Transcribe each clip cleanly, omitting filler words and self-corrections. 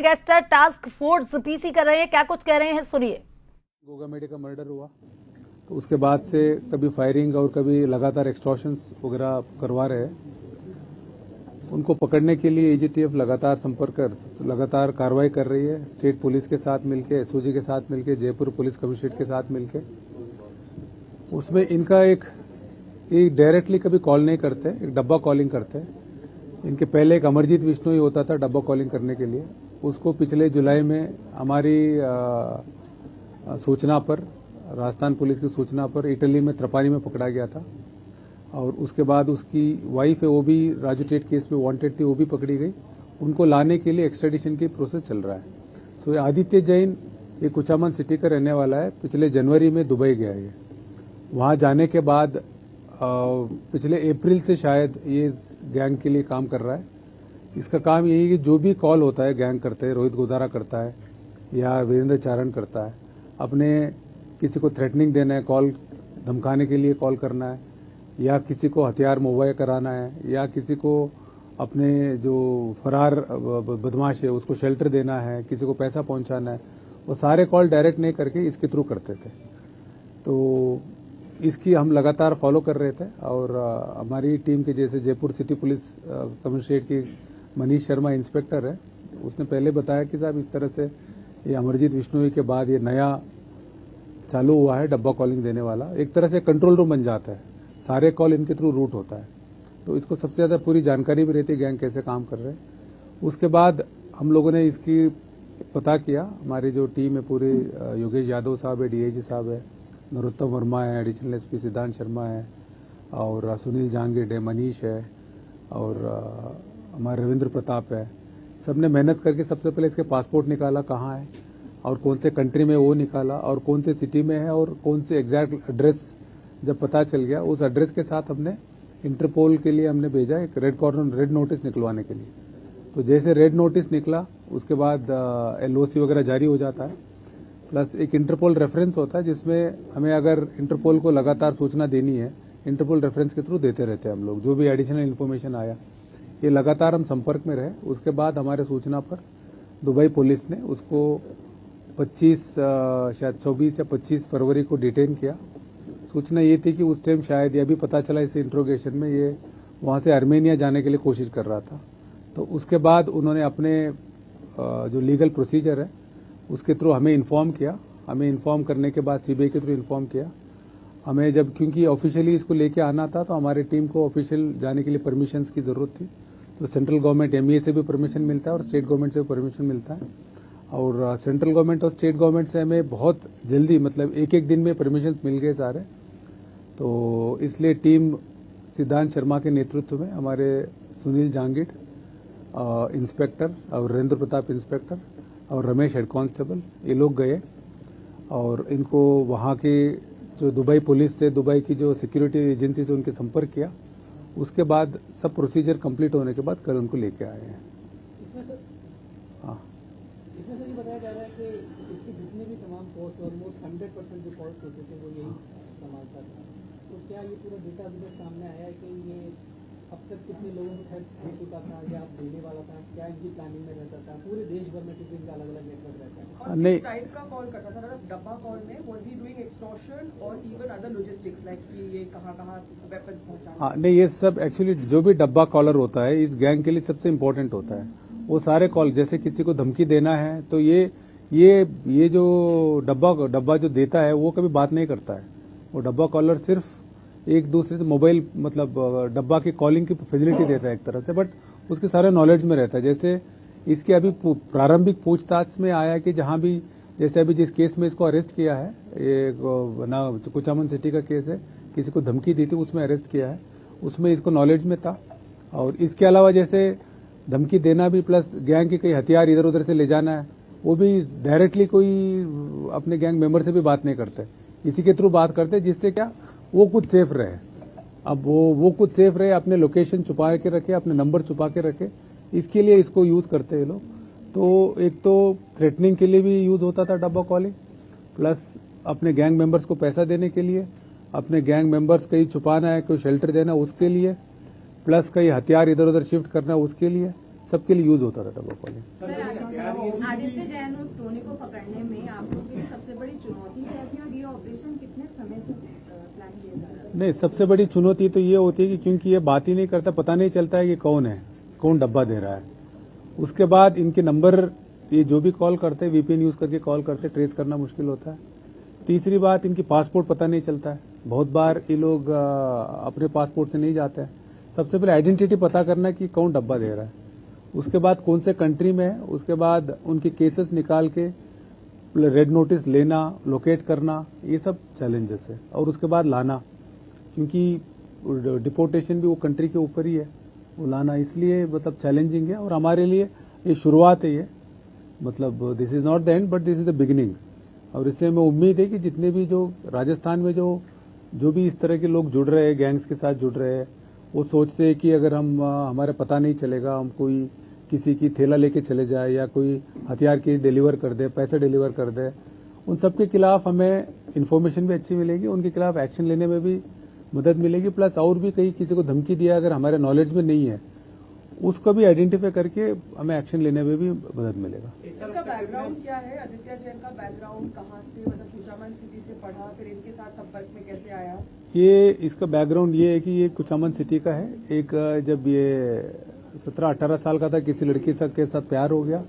Gangster task force PC कर रहे हैं, क्या कुछ कह रहे हैं सुनिए। गोगा मेडे का मर्डर हुआ तो उसके बाद से कभी फायरिंग और कभी लगातार एक्सटॉर्शंस वगैरह करवा रहे हैं। उनको पकड़ने के लिए एजीटीएफ लगातार कार्रवाई कर रही है। स्टेट पुलिस के साथ मिलके, एसओजी के साथ मिलके, जयपुर पुलिस कमिश्नरेट के साथ मिलके। उसमें इनका एक डायरेक्टली कभी कॉल नहीं करते, एक डब्बा कॉलिंग करते हैं। इनके पहले एक अमरजीत विष्णु ही होता था डब्बा कॉलिंग करने के लिए। उसको पिछले जुलाई में हमारी सूचना पर, राजस्थान पुलिस की सूचना पर इटली में त्रपानी में पकड़ा गया था। और उसके बाद उसकी वाइफ है, वो भी राजू टेट केस में वांटेड थी, वो भी पकड़ी गई। उनको लाने के लिए एक्सट्रेडिशन की प्रोसेस चल रहा है। सो आदित्य जैन ये कुचामन सिटी का रहने वाला है। पिछले जनवरी में दुबई गया है। वहां जाने के बाद पिछले अप्रैल से शायद ये गैंग के लिए काम कर रहा है। इसका काम यही है कि जो भी कॉल होता है गैंग करते हैं, रोहित गोदारा करता है या वीरेंद्र चारण करता है, अपने किसी को थ्रेटनिंग देना है, कॉल धमकाने के लिए कॉल करना है, या किसी को हथियार मुहैया कराना है, या किसी को अपने जो फरार बदमाश है उसको शेल्टर देना है, किसी को पैसा पहुंचाना है, वो सारे कॉल डायरेक्ट नहीं करके इसके थ्रू करते थे। तो इसकी हम लगातार फॉलो कर रहे थे। और हमारी टीम के जैसे जयपुर सिटी पुलिस कमिश्नरेट की मनीष शर्मा इंस्पेक्टर है, उसने पहले बताया कि साहब इस तरह से ये अमरजीत विष्णोई के बाद ये नया चालू हुआ है डब्बा कॉलिंग देने वाला। एक तरह से कंट्रोल रूम बन जाता है, सारे कॉल इनके थ्रू रूट होता है। तो इसको सबसे ज्यादा पूरी जानकारी भी रहती है गैंग कैसे काम कर रहे हैं। उसके बाद हम लोगों ने इसकी पता किया। हमारी जो टीम है पूरी, योगेश यादव साहब है, डीआईजी साहब है, नरोत्तम वर्मा है, एडिशनल एसपी सिद्धांत शर्मा है, और सुनील जांगीड है, मनीष है, और हमारे रविंद्र प्रताप है। सबने मेहनत करके सबसे पहले इसके पासपोर्ट निकाला, कहाँ है और कौन से कंट्री में वो निकाला, और कौन से सिटी में है, और कौन से एग्जैक्ट एड्रेस जब पता चल गया, उस एड्रेस के साथ हमने इंटरपोल के लिए हमने भेजा एक रेड नोटिस निकलवाने के लिए। तो जैसे रेड नोटिस निकला उसके बाद एलओसी वगैरह जारी हो जाता है, प्लस एक इंटरपोल रेफरेंस होता है जिसमें हमें अगर इंटरपोल को लगातार सूचना देनी है, इंटरपोल रेफरेंस के थ्रू देते रहते हैं हम लोग। जो भी एडिशनल इन्फॉर्मेशन आया ये लगातार हम संपर्क में रहे। उसके बाद हमारे सूचना पर दुबई पुलिस ने उसको 24 या 25 फरवरी को डिटेन किया। सूचना ये थी कि उस टाइम शायद ये भी पता चला इस इंट्रोगेशन में ये वहां से आर्मेनिया जाने के लिए कोशिश कर रहा था। तो उसके बाद उन्होंने अपने जो लीगल प्रोसीजर है उसके थ्रू हमें इन्फॉर्म किया। हमें इन्फॉर्म करने के बाद सीबीआई के थ्रू इन्फॉर्म किया हमें। जब क्योंकि ऑफिशियली इसको लेके आना था तो हमारी टीम को ऑफिशियल जाने के लिए परमिशंस की जरूरत थी। तो सेंट्रल गवर्नमेंट एमईए से भी परमिशन मिलता है और स्टेट गवर्नमेंट से भी परमिशन मिलता है। और सेंट्रल गवर्नमेंट और स्टेट गवर्नमेंट से हमें बहुत जल्दी, मतलब एक दिन में परमिशन मिल गए सारे। तो इसलिए टीम सिद्धांत शर्मा के नेतृत्व में हमारे सुनील जांगीड इंस्पेक्टर और नरेंद्र प्रताप इंस्पेक्टर और रमेश हेड कांस्टेबल, ये लोग गए और इनको वहां के जो दुबई पुलिस से, दुबई की जो सिक्योरिटी एजेंसी से उनके संपर्क किया। उसके बाद सब प्रोसीजर कंप्लीट होने के बाद कल उनको लेके आए हैं। हाँ, इसमें सर ये बताया जा रहा है कि इसके जितने भी तमाम कॉस्ट, ऑलमोस्ट 100% जो कॉस्ट होते थे वो यही संभालता था। तो क्या ये पूरा डेटा अभी सामने आया है कि ये अब तक कितने लोगों को हेल्प दे चुका था या आप देने वाला था, क्या इनकी प्लानिंग में रहता था? पूरे देश भर में किसी का अलग अलग नेटवर्क रहता है। नहीं, टाइप का कॉल करता था मतलब डब्बा कॉल में वाज ही डूइंग एक्सटॉर्शन और इवन अदर लॉजिस्टिक्स लाइक कि ये कहां-कहां वेपन्स पहुंचाना। हाँ, नहीं, ये सब एक्चुअली जो भी डब्बा कॉलर होता है इस गैंग के लिए सबसे इम्पोर्टेंट होता है। वो सारे कॉल, जैसे किसी को धमकी देना है तो ये जो डब्बा जो देता है वो कभी बात नहीं करता है। वो डब्बा कॉलर सिर्फ एक दूसरे से मोबाइल, मतलब डब्बा की कॉलिंग की फैसिलिटी देता है एक तरह से, बट उसके सारे नॉलेज में रहता है। जैसे इसके अभी प्रारंभिक पूछताछ में आया है कि जहां भी, जैसे अभी जिस केस में इसको अरेस्ट किया है, ये कुचामन सिटी का केस है, किसी को धमकी दी थी उसमें अरेस्ट किया है, उसमें इसको नॉलेज में था। और इसके अलावा जैसे धमकी देना भी प्लस गैंग के कई हथियार इधर उधर से ले जाना है, वो भी डायरेक्टली कोई अपने गैंग मेंबर से भी बात नहीं करते, इसी के थ्रू बात करते, जिससे क्या वो कुछ सेफ रहे। अब वो कुछ सेफ रहे, अपने लोकेशन छुपा के रखे, अपने नंबर छुपा के रखे, इसके लिए इसको यूज करते हैं लोग। तो एक तो थ्रेटनिंग के लिए भी यूज होता था डब्बा कॉलिंग, प्लस अपने गैंग मेंबर्स को पैसा देने के लिए, अपने गैंग मेंबर्स कहीं छुपाना है, कोई शेल्टर देना उसके लिए, प्लस कहीं हथियार इधर उधर शिफ्ट करना उसके लिए, सबके लिए यूज होता था डब्बा कॉलिंग। सर, आदित्य जैन और टोनी को पकड़ने में आप लोग की सबसे बड़ी चुनौती क्या थी और ये ऑपरेशन कितने समय से प्लान किया जा रहा है? नहीं, सबसे बड़ी चुनौती तो ये होती है कि क्योंकि ये बात ही नहीं करता, पता नहीं चलता है कि कौन है, कौन डब्बा दे रहा है। उसके बाद इनके नंबर, ये जो भी कॉल करते हैं वीपीएन यूज करके कॉल करते, ट्रेस करना मुश्किल होता है। तीसरी बात, इनकी पासपोर्ट पता नहीं चलता है। बहुत बार ये लोग अपने पासपोर्ट से नहीं जाते हैं। सबसे पहले आइडेंटिटी पता करना कि कौन डब्बा दे रहा है, उसके बाद कौन से कंट्री में है, उसके बाद उनके केसेस निकाल के रेड नोटिस लेना, लोकेट करना, ये सब चैलेंजेस है। और उसके बाद लाना, क्योंकि डिपोर्टेशन भी वो कंट्री के ऊपर ही है, वो लाना इसलिए मतलब चैलेंजिंग है। और हमारे लिए ये शुरुआत है, ये मतलब this is not the end but this is the beginning. और इससे हमें उम्मीद है कि जितने भी जो राजस्थान में जो भी इस तरह के लोग जुड़ रहे हैं, गैंग्स के साथ जुड़ रहे हैं, वो सोचते हैं कि अगर हम हमारे पता नहीं चलेगा, हम कोई किसी की थैला लेके चले जाए या कोई हथियार की डिलीवर कर दे, पैसे डिलीवर कर दे, उन सबके खिलाफ हमें इन्फॉर्मेशन भी अच्छी मिलेगी, उनके खिलाफ एक्शन लेने में भी मदद मिलेगी। प्लस और भी कहीं किसी को धमकी दिया अगर हमारे नॉलेज में नहीं है, उसको भी आइडेंटिफाई करके हमें एक्शन लेने में भी मदद मिलेगा। इसका बैकग्राउंड क्या है? आदित्य जैन का बैकग्राउंड कहाँ से, मतलब कुचामन सिटी से पढ़ा, फिर इनके साथ संपर्क में कैसे आया? ये इसका बैकग्राउंड ये है कि ये कुचामन सिटी का है। एक जब ये 17-18 साल का था, किसी लड़की के साथ प्यार हो गया,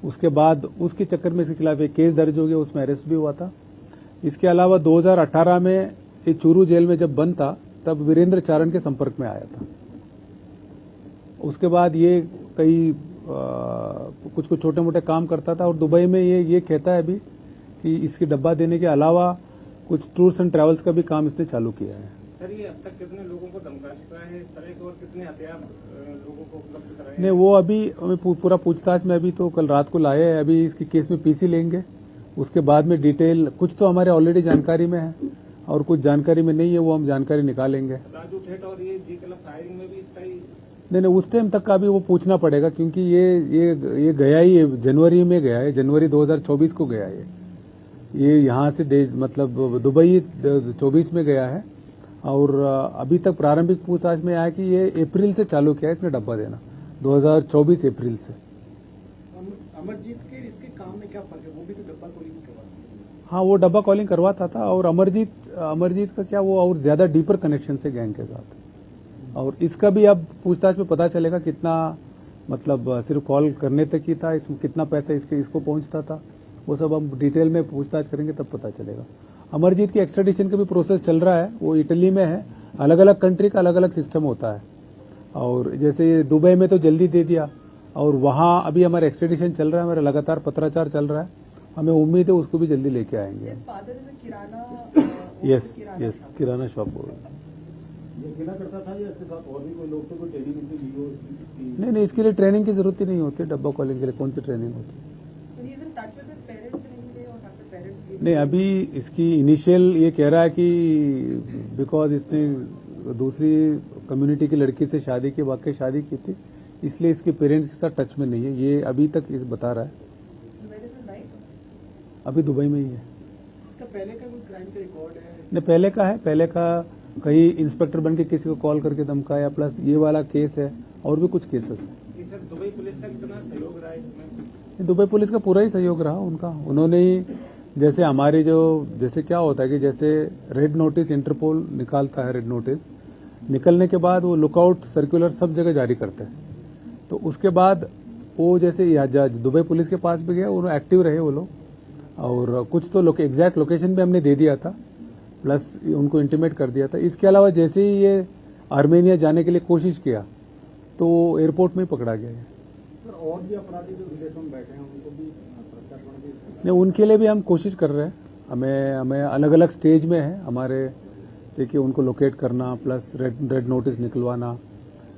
उसके बाद उसके चक्कर में इसके खिलाफ एक केस दर्ज हो गया, उसमें अरेस्ट भी हुआ था। इसके अलावा 2018 में ये चूरू जेल में जब बंद था, तब वीरेंद्र चारण के संपर्क में आया था। उसके बाद ये कई कुछ छोटे मोटे काम करता था और दुबई में ये कहता है अभी कि इसकी डब्बा देने के अलावा कुछ टूर्स एंड ट्रैवल्स का भी काम इसने चालू किया है। सर, ये अब तक कितने लोगों को धमका चुका है इस तरह के, और कितने हथियार लोगों को उपलब्ध कराए? नहीं, वो अभी हमें पूरा पूछताछ में, अभी तो कल रात को लाए हैं, अभी इसके केस में पीसी लेंगे, उसके बाद में डिटेल कुछ तो हमारे ऑलरेडी जानकारी में है और कुछ जानकारी में नहीं है, वो हम जानकारी निकालेंगे। राजू ठेठ और ये जी क्लब फायरिंग में भी इसका ही? नहीं, उस टाइम तक का भी वो पूछना पड़ेगा, क्योंकि ये गया ही जनवरी में गया है, जनवरी 2024 को गया है ये यहाँ से मतलब दुबई 24 में गया है। और अभी तक प्रारंभिक पूछताछ में आया कि ये अप्रैल से चालू किया है इसने डब्बा देना, 2024 अप्रैल से। अमरजीत के इसके काम में क्या फर्क है? वो भी तो डब्बा कॉलिंग करवाता? हाँ, वो डब्बा कॉलिंग करवाता था। और अमरजीत का क्या, वो और ज्यादा डीपर कनेक्शन से गैंग के साथ। और इसका भी अब पूछताछ में पता चलेगा कितना, मतलब सिर्फ कॉल करने तक ही था, इसमें कितना पैसा इसको पहुंचता था, वो सब हम डिटेल में पूछताछ करेंगे तब पता चलेगा। अमरजीत की एक्स्ट्राडिशन का भी प्रोसेस चल रहा है, वो इटली में है। अलग अलग कंट्री का अलग अलग सिस्टम होता है, और जैसे दुबई में तो जल्दी दे दिया, और वहां अभी हमारा एक्स्ट्राडिशन चल रहा है, हमारा लगातार पत्राचार चल रहा है, हमें उम्मीद है उसको भी जल्दी लेके आएंगे। यस, किराना शॉप अकेला करता था या इसके साथ और भी कोई लोग थे? कोई ट्रेनिंग इसकी ली हो? नहीं, इसके लिए ट्रेनिंग की जरूरत ही नहीं होती। डब्बा कॉलिंग के लिए कौन सी ट्रेनिंग होती है? नहीं, अभी इसकी इनिशियल ये कह रहा है कि बिकॉज इसने दूसरी कम्युनिटी की लड़की से शादी की थी, इसलिए इसके पेरेंट्स के साथ टच में नहीं है, ये अभी तक इस बता रहा है। अभी दुबई में ही है। इसका पहले का कोई क्राइम का रिकॉर्ड है? नहीं, पहले का कहीं इंस्पेक्टर बन के किसी को कॉल करके धमकाया, प्लस ये वाला केस है, और भी कुछ केसेस है। सर, दुबई पुलिस का कितना सहयोग रहा इसमें? दुबई पुलिस का पूरा ही सहयोग रहा उनका। उन्होंने ही जैसे हमारे जैसे क्या होता है कि जैसे रेड नोटिस इंटरपोल निकालता है, रेड नोटिस निकलने के बाद वो लुकआउट सर्कुलर सब जगह जारी करते हैं, तो उसके बाद वो जैसे दुबई पुलिस के पास भी गया, वो एक्टिव रहे वो लोग, और कुछ तो एग्जैक्ट लोकेशन भी हमने दे दिया था, प्लस उनको इंटीमेट कर दिया था। इसके अलावा जैसे ही ये आर्मेनिया जाने के लिए कोशिश किया तो एयरपोर्ट में ही पकड़ा गया है। और भी अपराधी जो विदेशों में बैठे हैं उनको भी प्रत्यार्पण भी? नहीं, उनके लिए भी हम कोशिश कर रहे हैं। हमें अलग अलग स्टेज में है हमारे, देखिए उनको लोकेट करना, प्लस रेड नोटिस निकलवाना,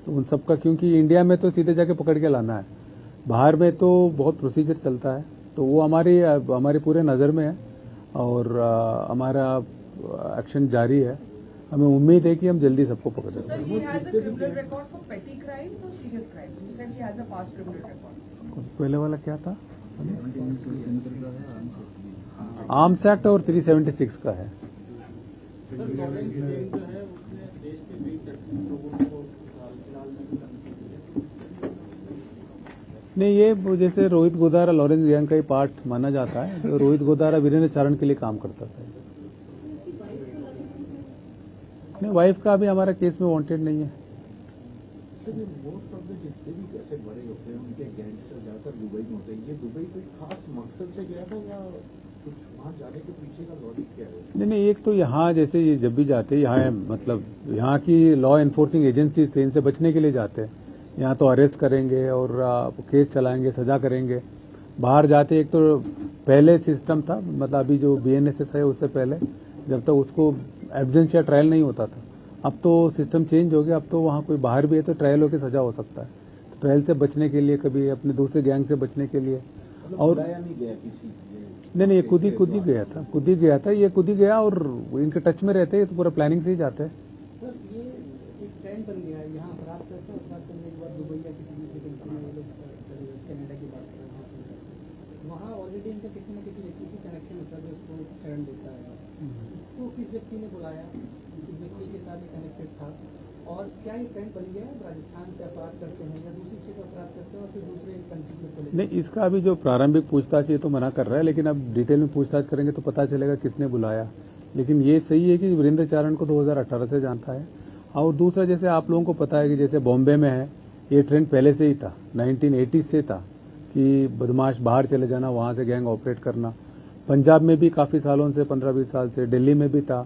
तो उन सबका, क्योंकि इंडिया में तो सीधे जाके पकड़ के लाना है, बाहर में तो बहुत प्रोसीजर चलता है, तो वो हमारी पूरे नज़र में है, और हमारा एक्शन जारी है। हमें उम्मीद है कि हम जल्दी सबको पकड़ लेंगे। Sir, he has a criminal record for petty crimes or serious crimes? You said he has a past criminal record. पहले वाला क्या था? आर्म्स एक्ट और 376 का है। सर, लॉरेंस टेन जो है उसने देश के 20 लोगों को फिलहाल नहीं, ये जैसे रोहित गोदारा लॉरेंस गैंग का ही पार्ट माना जाता है। तो रोहित गोदारा वीरेंद्र चारण के लिए काम करता था। नहीं, वाइफ का भी हमारा केस में वांटेड नहीं है। मोस्ट ऑफ द जितने भी पैसे बड़े होते हैं उनके गैंगस्टर जाकर दुबई में होते हैं। ये दुबई कोई खास मकसद से गया था या कुछ वहाँ जाने के पीछे का लॉजिक क्या है? नहीं, एक तो यहाँ जैसे ये जब भी जाते हैं, यहाँ मतलब यहाँ की लॉ एनफोर्सिंग एजेंसी से इनसे बचने के लिए जाते हैं। यहाँ तो अरेस्ट करेंगे और केस चलाएंगे, सजा करेंगे। बाहर जाते एक तो पहले सिस्टम था, मतलब अभी जो BNSS है उससे पहले जब तक उसको एब्सेंस या ट्रायल नहीं होता था। अब तो सिस्टम चेंज हो गया। अब तो वहाँ कोई बाहर भी है तो ट्रायल होकर सजा हो सकता है। तो ट्रायल से बचने के लिए, कभी अपने दूसरे गैंग से बचने के लिए। और नहीं गया किसी नहीं, ये खुद ही गया था। ये खुद ही गया और इनके टच में रहते हैं तो पूरा प्लानिंग से ही जाते हैं। सर, ये एक ट्रेंड बन गया है, यहाँ अपराध करते हैं, अपराध करने के बाद दुबई या किसी दूसरी कंट्री में ये लोग कनाडा की बात कर रहे हैं, वहाँ ऑलरेडी इनका किसी न किसी व्यक्ति की कनेक्शन होता है जो उसको चरण देता है। इसको किस व्यक्ति ने बुलाया, किस व्यक्ति के साथ कनेक्टेड था, और क्या ये ट्रेंड बन गया है राजस्थान से अपराध करते हैं या दूसरी स्टेट अपराध करते हैं और फिर दूसरे कंट्री में चले? नहीं, इसका अभी जो प्रारंभिक पूछताछ ये तो मना कर रहा है, लेकिन अब डिटेल में पूछताछ करेंगे तो पता चलेगा किसने बुलाया। लेकिन ये सही है कि वीरेंद्र चारण को 2018 से जानता है। और दूसरा, जैसे आप लोगों को पता है कि जैसे बॉम्बे में है, ये ट्रेंड पहले से ही था, 1980 से था कि बदमाश बाहर चले जाना, वहां से गैंग ऑपरेट करना। पंजाब में भी काफी सालों से, 15-20 साल से, दिल्ली में भी था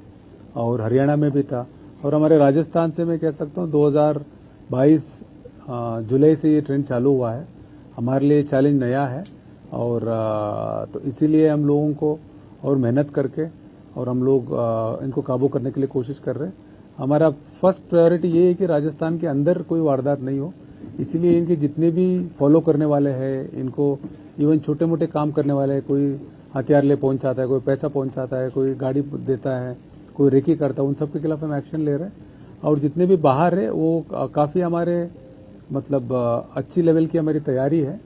और हरियाणा में भी था। और हमारे राजस्थान से मैं कह सकता हूँ 2022 जुलाई से ये ट्रेंड चालू हुआ है। हमारे लिए चैलेंज नया है और तो इसीलिए हम लोगों को और मेहनत करके और हम लोग इनको काबू करने के लिए कोशिश कर रहे हैं। हमारा फर्स्ट प्रायोरिटी ये है कि राजस्थान के अंदर कोई वारदात नहीं हो। इसीलिए इनके जितने भी फॉलो करने वाले हैं, इनको इवन छोटे मोटे काम करने वाले हैं, कोई हथियार ले पहुंचाता है, कोई पैसा पहुंचाता है, कोई गाड़ी देता है, कोई रेकी करता है, उन सब के खिलाफ हम एक्शन ले रहे हैं। और जितने भी बाहर है वो काफी हमारे मतलब अच्छी लेवल की हमारी तैयारी है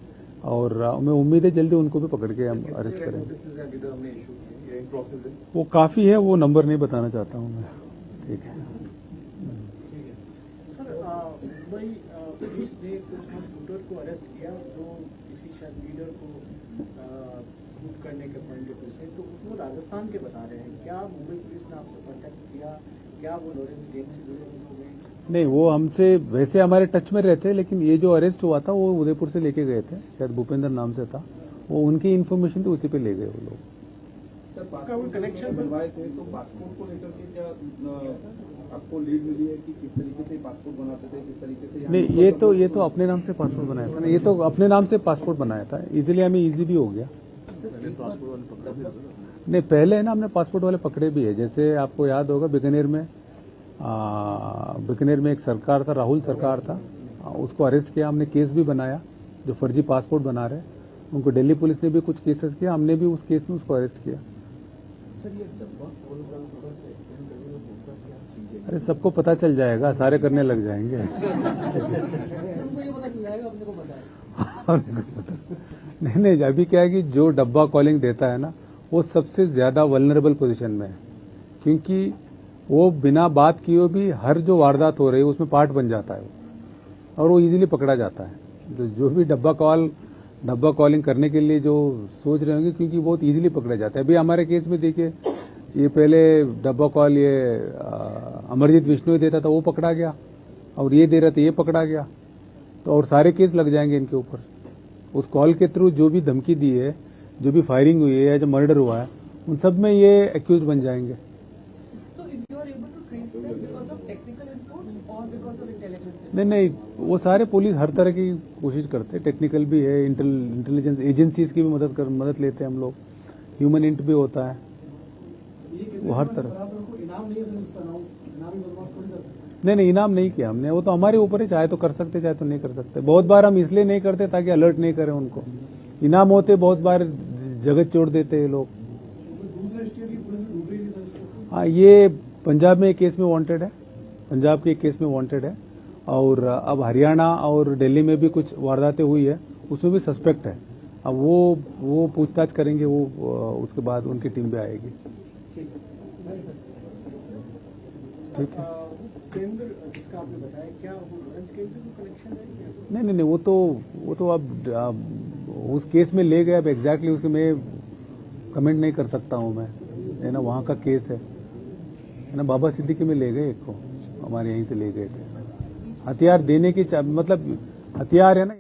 और हमें उम्मीद है जल्दी उनको भी पकड़ के हम अरेस्ट करेंगे। वो काफी है, वो नंबर नहीं बताना चाहता हूँ मैं। ठीक है सर, मुंबई पुलिस ने कुछ शूटर को अरेस्ट किया जो किसी शायद लीडर को शूट करने के पॉइंट ऑफ व्यू से, तो उसको राजस्थान के बता रहे हैं। क्या मुंबई पुलिस ने आपसे कॉन्टेक्ट किया? क्या वो लॉरेंस गैंग से जुड़े हुए हैं? नहीं, वो हमसे वैसे हमारे टच में रहते हैं, लेकिन ये जो अरेस्ट हुआ था वो उदयपुर से लेके गए थे, शायद भूपेंद्र नाम से था। वो उनकी इन्फॉर्मेशन थी, उसी पे ले गए वो लोग। कनेक्शन बनवाए थे तो पासपोर्ट को लेकर के क्या आपको लीड मिली है कि किस तरीके से पासपोर्ट बनाते थे, किस तरीके से? नहीं, ये तो अपने नाम से पासपोर्ट बनाया था ना। ये तो अपने नाम से पासपोर्ट बनाया था, इजीली हमें इजी भी हो गया। नहीं, पहले है ना, हमने पासपोर्ट वाले पकड़े भी है। जैसे आपको याद होगा बीकानेर में एक सरकार था, राहुल सरकार था, उसको अरेस्ट किया हमने, केस भी बनाया जो फर्जी पासपोर्ट बना रहे। उनको दिल्ली पुलिस ने भी कुछ केसेस किया, हमने भी उस केस में उसको अरेस्ट किया। अरे सबको पता चल जाएगा, सारे करने लग जाएंगे। नहीं, अभी क्या है कि जो डब्बा कॉलिंग देता है ना, वो सबसे ज्यादा वल्नरेबल पोजीशन में है, क्योंकि वो बिना बात किए भी हर जो वारदात हो रही है उसमें पार्ट बन जाता है और वो इजीली पकड़ा जाता है। तो जो भी डब्बा कॉलिंग करने के लिए जो सोच रहे होंगे, क्योंकि बहुत इजीली पकड़ा जाता है। अभी हमारे केस में देखिए, ये पहले डब्बा कॉल ये अमरजीत विष्णु देता था, वो पकड़ा गया, और ये दे रहा था, ये पकड़ा गया। तो और सारे केस लग जाएंगे इनके ऊपर। उस कॉल के थ्रू जो भी धमकी दी है, जो भी फायरिंग हुई है या जो मर्डर हुआ है, उन सब में ये एक्यूज बन जाएंगे। नहीं, वो सारे पुलिस हर तरह की कोशिश करते हैं, टेक्निकल भी है, इंटेलिजेंस एजेंसीज की भी मदद लेते हैं हम लोग, ह्यूमन इंट भी होता है, वो हर तरह। नहीं, इनाम नहीं किया हमने, वो तो हमारे ऊपर है, चाहे तो कर सकते चाहे तो नहीं कर सकते। बहुत बार हम इसलिए नहीं करते ताकि अलर्ट नहीं करें उनको। इनाम होते बहुत बार जगत छोड़ देते हैं लोग। हाँ, ये पंजाब में एक केस में वांटेड है, पंजाब के एक केस में वांटेड है, और अब हरियाणा और दिल्ली में भी कुछ वारदातें हुई है, उसमें भी सस्पेक्ट है। अब वो पूछताछ करेंगे, वो उसके बाद उनकी टीम भी आएगी। ठीक है। केंद्र जिसका आपने बताया, क्या वो लॉरेंस केंद्र से कनेक्शन है? नहीं, वो तो अब उस केस में ले गए। अब एग्जैक्टली उसके मैं कमेंट नहीं कर सकता हूं मैं, है ना, वहां का केस है ना। बाबा सिद्दीकी में ले गए एक को, हमारे यहीं से ले गए थे। हथियार देने की मतलब हथियार है ना।